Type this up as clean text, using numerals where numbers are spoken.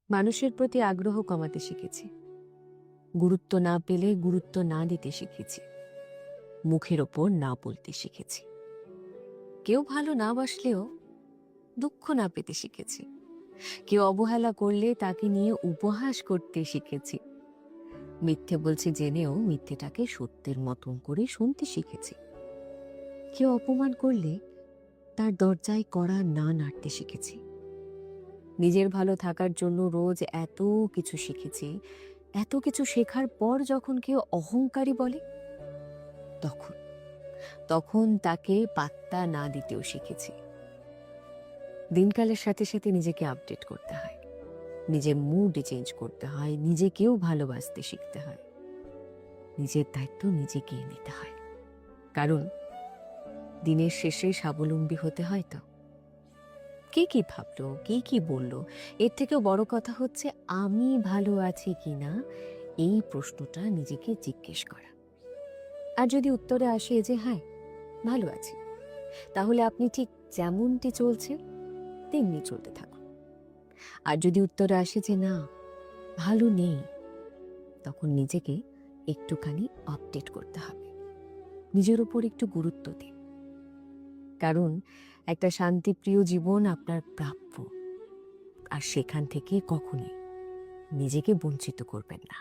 মানুষের প্রতি আগ্রহ কমাতে শিখেছি, গুরুত্ব না পেলে গুরুত্ব না দিতে শিখেছি, মুখের ওপর না বলতে শিখেছি, কেউ ভালো না বাসলেও দুঃখ না পেতে শিখেছি, কেউ অবহেলা করলে তাকে নিয়ে উপহাস করতে শিখেছি, মিথ্যে বলছি জেনেও মিথ্যেটাকে সত্যের মতন করে শুনতে শিখেছি, কেউ অপমান করলে তার দরজায় কড়া না নাড়তে শিখেছি। নিজের ভালো থাকার জন্য রোজ এত কিছু শিখেছি। এত কিছু শেখার পর যখন কেউ অহংকারী বলে, তখন তখন তাকে পাত্তা না দিতেও শিখেছি। দিনকালের সাথে সাথে নিজেকে আপডেট করতে হয়, নিজের মুড চেঞ্জ করতে হয়, নিজেকেও ভালোবাসতে শিখতে হয়, নিজের দায়িত্ব নিজেকেই নিতে হয়। কারণ দিনের শেষে স্বাবলম্বী হতে হয় তো। কে কি ভাবলো, কে কি বললো, এর থেকেও বড় কথা হচ্ছে আমি ভালো আছি কিনা এই প্রশ্নটা নিজেকে জিজ্ঞেস করা। আর যদি উত্তরে আসে যে হ্যাঁ ভালো আছি, তাহলে আপনি ঠিক যেমনটি চলছেন তেমনি চলতে থাকুন। আর যদি উত্তরে আসে যে না ভালো নেই, তখন নিজেকে একটুখানি আপডেট করতে হবে, নিজের উপর একটু গুরুত্ব দিন। কারণ একটা শান্তিপ্রিয় জীবন আপনার প্রাপ্য, আর সেখান থেকে কখনোই নিজেকে বঞ্চিত করবেন না।